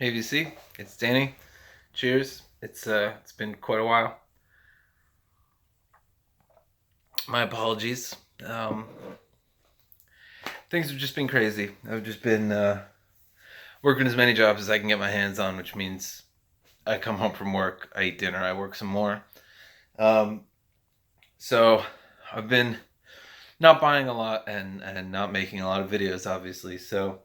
Hey VC, it's Danny. Cheers. It's been quite a while. My apologies. Things have just been crazy. I've just been working as many jobs as I can get my hands on, which means I come home from work, I eat dinner, I work some more. Um, so I've been not buying a lot and not making a lot of videos, obviously. So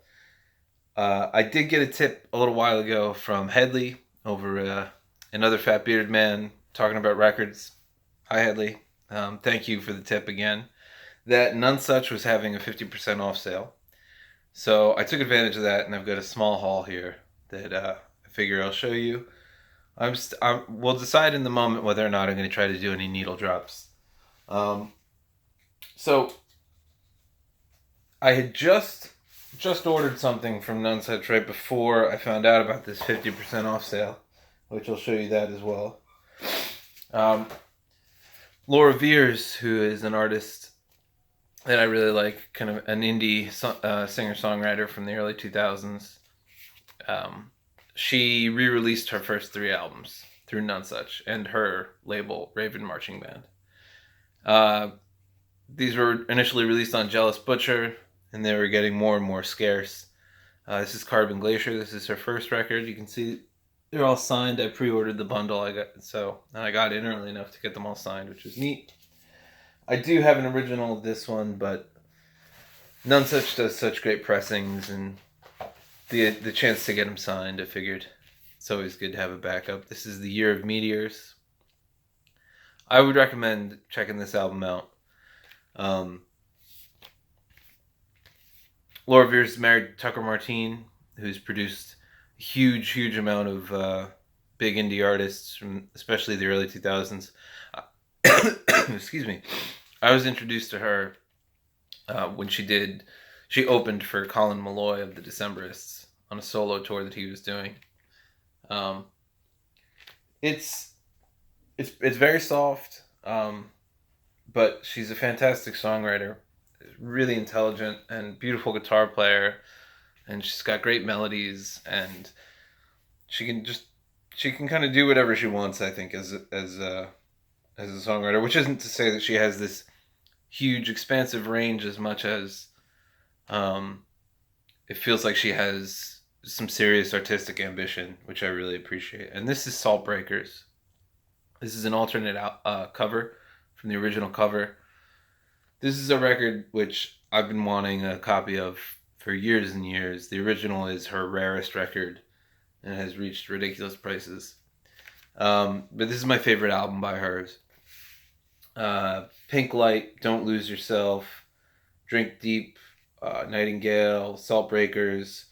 I did get a tip a little while ago from Headley over another fat bearded man talking about records. Hi Headley. Thank you for the tip again. That Nonesuch was having a 50% off sale. So I took advantage of that, and I've got a small haul here that I figure I'll show you. We'll decide in the moment whether or not I'm going to try to do any needle drops. Um, so I had just ordered something from Nonesuch right before I found out about this 50% off sale, which I'll show you that as well. Laura Veers, who is an artist that I really like, kind of an indie singer-songwriter from the early 2000s. She re-released her first 3 albums through Nonesuch and her label, Raven Marching Band. These were initially released on Jealous Butcher, and they were getting more and more scarce. This is Carbon Glacier. This is her first record. You can see they're all signed. I pre-ordered the bundle. I got in early enough to get them all signed, which was neat. I do have an original of this one, but Nonesuch does such great pressings, and the chance to get them signed, I figured it's always good to have a backup. This is the Year of Meteors. I would recommend checking this album out. Laura Veers is married to Tucker Martine, who's produced a huge amount of big indie artists from especially the early 2000s. Excuse me. I was introduced to her when she opened for Colin Malloy of the Decemberists on a solo tour that he was doing. It's very soft, but she's a fantastic songwriter, really intelligent and beautiful guitar player, and she's got great melodies, and she can kind of do whatever she wants, I think, as a songwriter, which isn't to say that she has this huge expansive range as much as it feels like she has some serious artistic ambition, which I really appreciate. And this is Salt Breakers. This is an alternate cover from the original cover. This is a record which I've been wanting a copy of for years and years. The original is her rarest record and has reached ridiculous prices. But this is my favorite album by hers. Pink Light, Don't Lose Yourself, Drink Deep, Nightingale, Salt Breakers,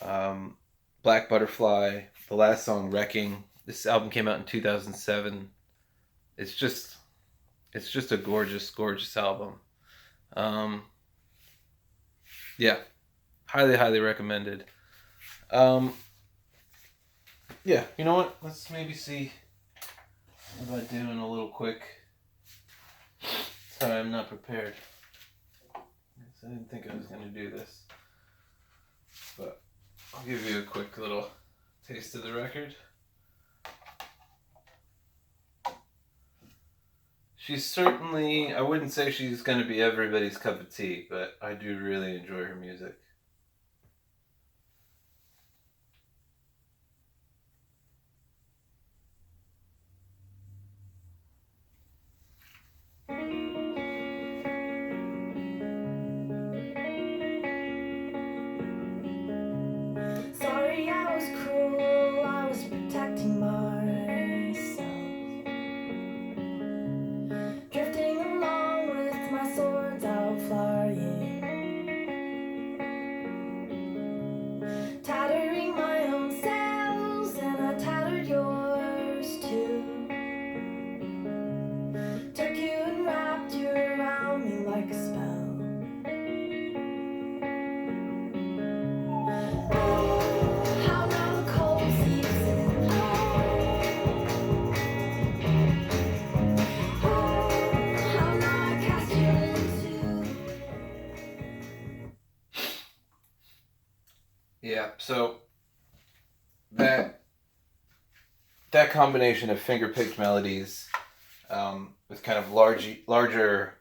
Black Butterfly, the last song, Wrecking. This album came out in 2007. It's just a gorgeous album. Yeah, highly recommended. Yeah, you know what? Let's maybe see about doing a little quick. Sorry, I'm not prepared. I didn't think I was going to do this. But I'll give you a quick little taste of the record. She's certainly, I wouldn't say she's going to be everybody's cup of tea, but I do really enjoy her music. Sorry, I was cruel, I was protecting myself. Drifting along with my swords out flying. Tattering my own sails, and I tattered yours too. Took you and wrapped you around me like a spell. How now the cold seeps in. How now I cast you into. Yeah, so that that combination of finger picked melodies with kind of larger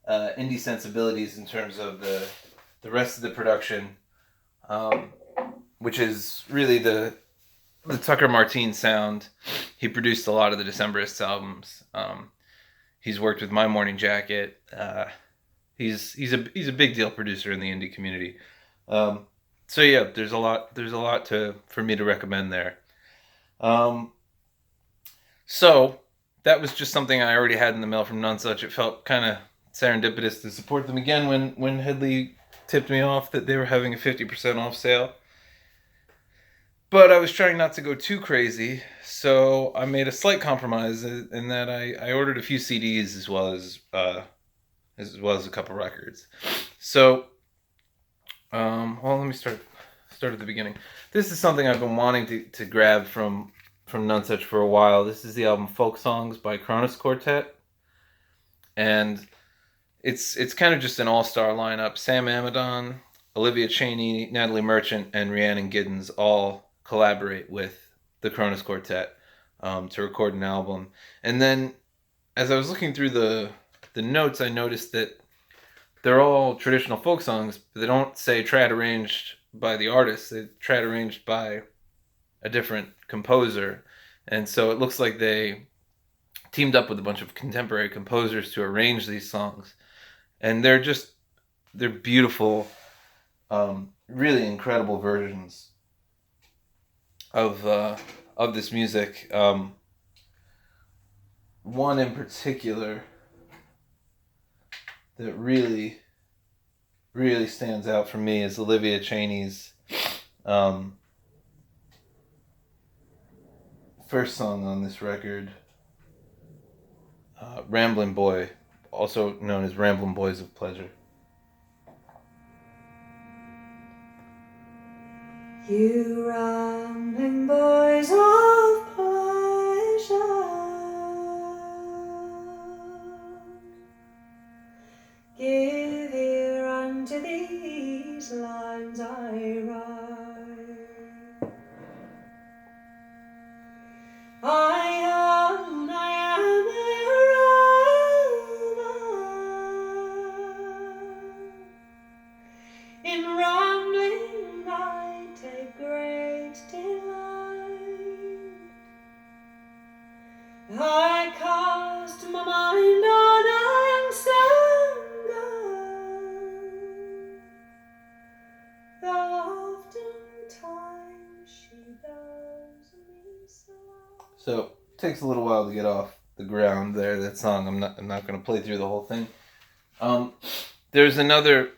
indie sensibilities in terms of the rest of the production, um, which is really the Tucker Martine sound. He produced a lot of the Decemberists albums. He's worked with My Morning Jacket. He's a big deal producer in the indie community. Um, so yeah, there's a lot to for me to recommend there. Um, so that was just something I already had in the mail from Nonesuch. It felt kind of serendipitous to support them again when Headley tipped me off that they were having a 50% off sale. But I was trying not to go too crazy, so I made a slight compromise in that I ordered a few CDs as well as a couple records. So, well, let me start at the beginning. This is something I've been wanting to grab from Nonesuch for a while. This is the album Folk Songs by Cronus Quartet, and it's kind of just an all-star lineup. Sam Amidon, Olivia Cheney, Natalie Merchant, and Rhiannon Giddens all collaborate with the Cronus Quartet to record an album. And then, as I was looking through the notes, I noticed that they're all traditional folk songs, but they don't say trad arranged by the artist. They trad arranged by a different composer, and so it looks like they teamed up with a bunch of contemporary composers to arrange these songs, and they're beautiful, really incredible versions of this music. One in particular that really stands out for me is Olivia Cheney's first song on this record, Ramblin' Boy, also known as Ramblin' Boys of Pleasure. You rambling boys of pleasure, give ear unto these lines I write. I am a rover, in rambling I take great delight. I cast my mind on Ansander, though oftentimes she does me so. So it takes a little while to get off the ground there. That song, I'm not going to play through the whole thing. There's another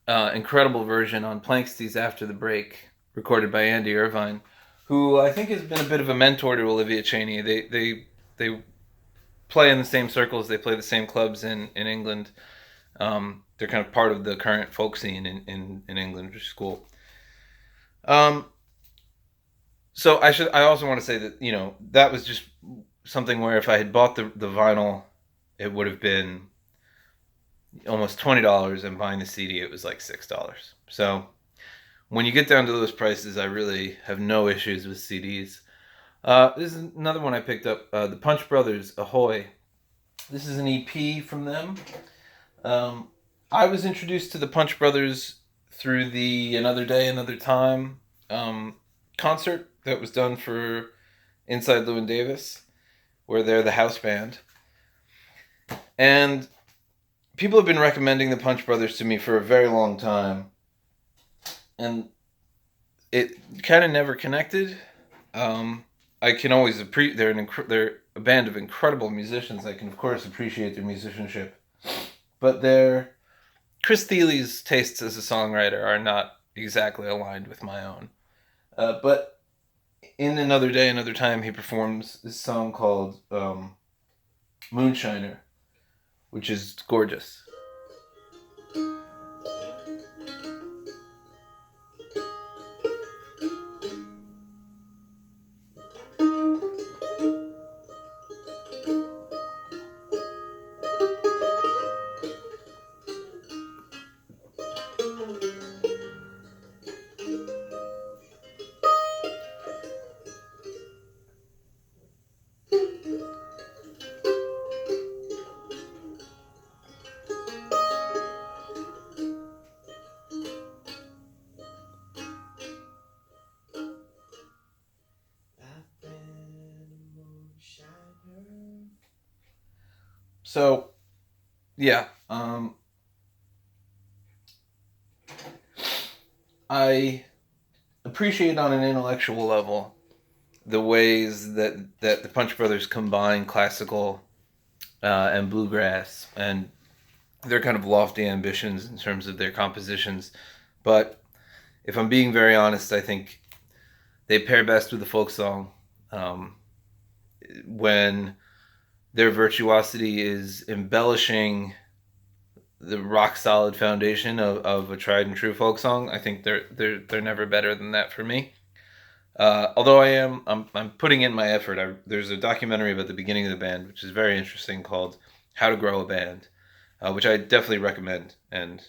incredible version on Planksty's After the Break, recorded by Andy Irvine, who I think has been a bit of a mentor to Olivia Cheney. They play in the same circles, they play the same clubs in England. They're kind of part of the current folk scene in England, which is cool. So I also want to say that, that was just something where if I had bought the vinyl, it would have been almost $20, and buying the CD it was like $6. So when you get down to those prices, I really have no issues with CDs. This is another one I picked up, the Punch Brothers, Ahoy. This is an EP from them. I was introduced to the Punch Brothers through the Another Day, Another Time concert that was done for Inside Llewyn Davis, where they're the house band. And people have been recommending the Punch Brothers to me for a very long time, and it kind of never connected. I can always they're a band of incredible musicians. I can of course appreciate their musicianship, but Chris Thiele's tastes as a songwriter are not exactly aligned with my own. But in Another Day, Another Time, he performs this song called Moonshiner, which is gorgeous. So yeah, I appreciate on an intellectual level the ways that the Punch Brothers combine classical and bluegrass and their kind of lofty ambitions in terms of their compositions. But if I'm being very honest, I think they pair best with the folk song. Um, when their virtuosity is embellishing the rock solid foundation of a tried and true folk song, I think they're never better than that for me. Although I'm putting in my effort. There's a documentary about the beginning of the band, which is very interesting, called "How to Grow a Band," which I definitely recommend. And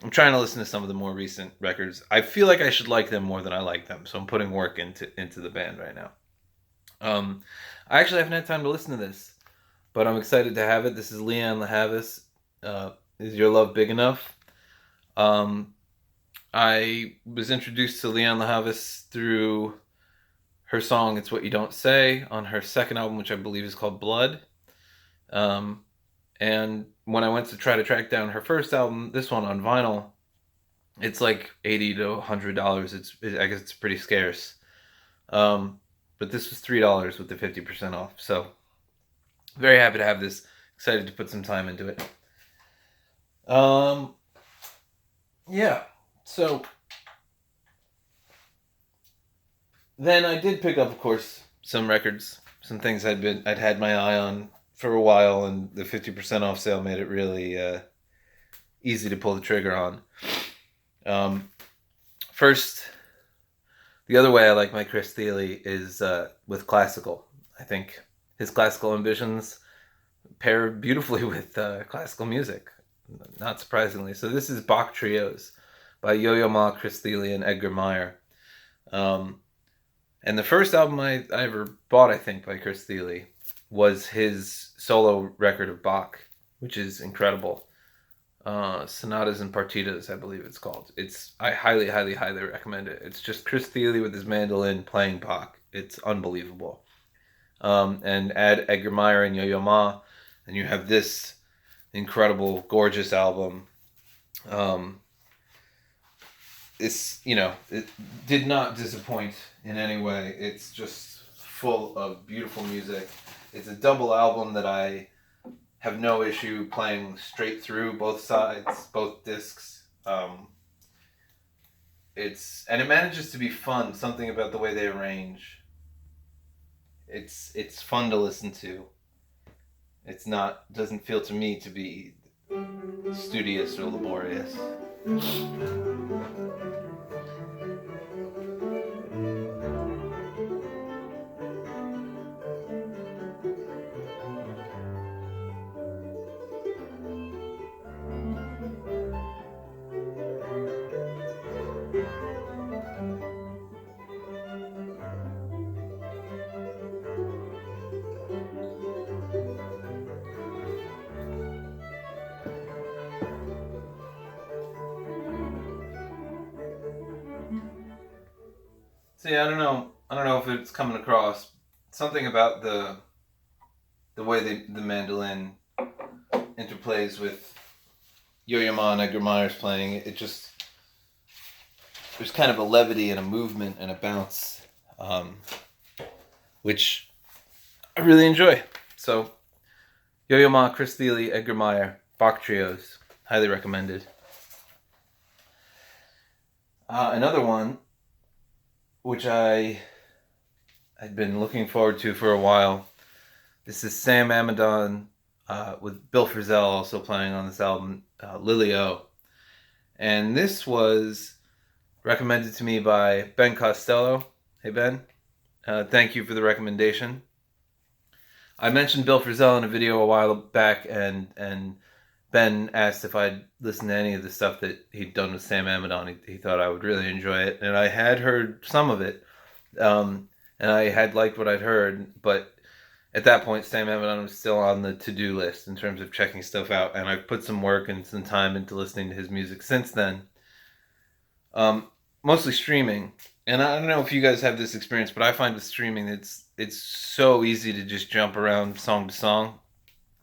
I'm trying to listen to some of the more recent records. I feel like I should like them more than I like them, so I'm putting work into the band right now. I actually haven't had time to listen to this, but I'm excited to have it. This is Leanne LaHavis. Is Your Love Big Enough? Um, I was introduced to Leanne LaHavis through her song "It's What You Don't Say" on her second album, which I believe is called Blood. Um, and when I went to try to track down her first album, this one on vinyl, it's like $80 to $100. I guess it's pretty scarce. But this was $3 with the 50% off. So very happy to have this. Excited to put some time into it. Um, yeah. So then I did pick up, of course, some records, some things I'd had my eye on for a while, and the 50% off sale made it really easy to pull the trigger on. Um, First, the other way I like my Chris Thile is with classical. I think his classical ambitions pair beautifully with classical music, not surprisingly. So this is Bach Trios by Yo-Yo Ma, Chris Thile, and Edgar Meyer. And the first album I ever bought, I think, by Chris Thile was his solo record of Bach, which is incredible. Sonatas and Partitas, I believe it's called. I highly, highly, highly recommend it. It's just Chris Thile with his mandolin playing Bach. It's unbelievable. And add Edgar Meyer and Yo-Yo Ma, and you have this incredible, gorgeous album. It did not disappoint in any way. It's just full of beautiful music. It's a double album that I have no issue playing straight through both sides, both discs. It manages to be fun. Something about the way they arrange. It's fun to listen to. Doesn't feel to me to be studious or laborious. See, I don't know. I don't know if it's coming across. Something about the way the mandolin interplays with Yo-Yo Ma and Edgar Meyer's playing. It just there's kind of a levity and a movement and a bounce, which I really enjoy. So, Yo-Yo Ma, Chris Thile, Edgar Meyer, Bach Trios, highly recommended. Another one, which I had been looking forward to for a while. This is Sam Amidon with Bill Frisell also playing on this album, Lily-O. And this was recommended to me by Ben Costello. Hey, Ben. Thank you for the recommendation. I mentioned Bill Frisell in a video a while back, and Ben asked if I'd listened to any of the stuff that he'd done with Sam Amidon. He thought I would really enjoy it, and I had heard some of it, and I had liked what I'd heard, but at that point, Sam Amidon was still on the to-do list in terms of checking stuff out, and I've put some work and some time into listening to his music since then. Mostly streaming, and I don't know if you guys have this experience, but I find with streaming it's so easy to just jump around song to song.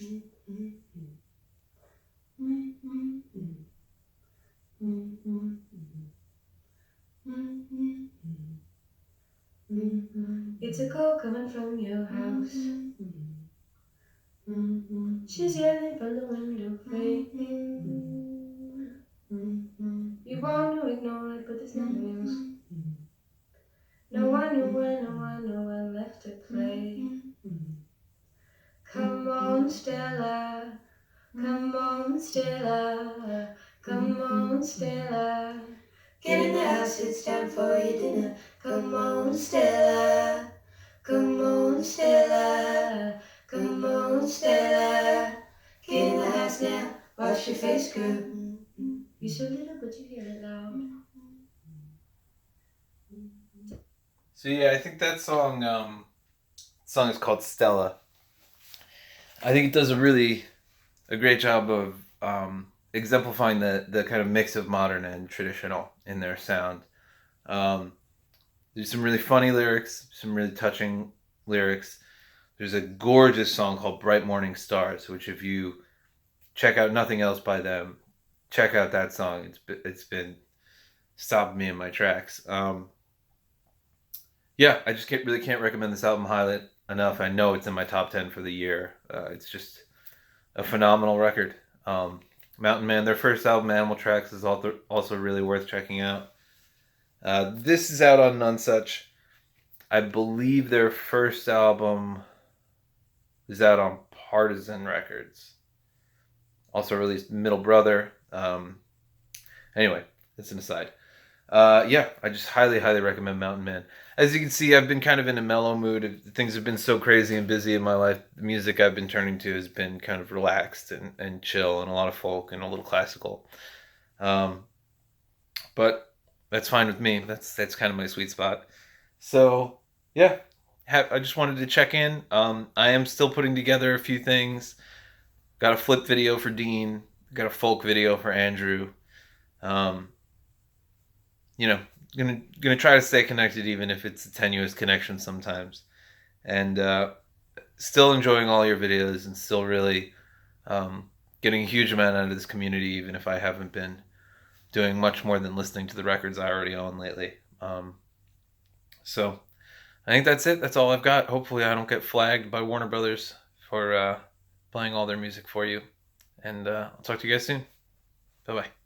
It's a call coming from your house. She's yelling from the window frame. You want to ignore it, but there's no use. No one nowhere left to play. Come on, Stella. Come on, Stella. Come on, Stella. Get in the house, it's time for your dinner. Come on, Stella. Come on, Stella. Come on, Stella. Get in the house now. Wash your face, girl. You're so little, but you hear it loud. So yeah, I think that song is called Stella. I think it does a great job of exemplifying the kind of mix of modern and traditional in their sound. Um, there's some really funny lyrics, some really touching lyrics. There's a gorgeous song called Bright Morning Stars, which if you check out nothing else by them, check out that song. It's been stopping me in my tracks. Yeah, I just really can't recommend this album highly enough. I know it's in my top 10 for the year. It's just a phenomenal record. Mountain Man, their first album, Animal Tracks, is also really worth checking out. This is out on Nonesuch. I believe their first album is out on Partisan Records. Also released Middle Brother. Anyway, that's an aside. Yeah, I just highly, highly recommend Mountain Man. As you can see, I've been kind of in a mellow mood. Things have been so crazy and busy in my life. The music I've been turning to has been kind of relaxed and chill, and a lot of folk and a little classical. But that's fine with me. That's kind of my sweet spot. So yeah, I just wanted to check in. I am still putting together a few things. Got a flip video for Dean. Got a folk video for Andrew. Um, gonna try to stay connected even if it's a tenuous connection sometimes, and still enjoying all your videos and still really getting a huge amount out of this community, even if I haven't been doing much more than listening to the records I already own lately. So I think that's it. That's all I've got. Hopefully I don't get flagged by Warner Brothers for playing all their music for you, and I'll talk to you guys soon. Bye bye.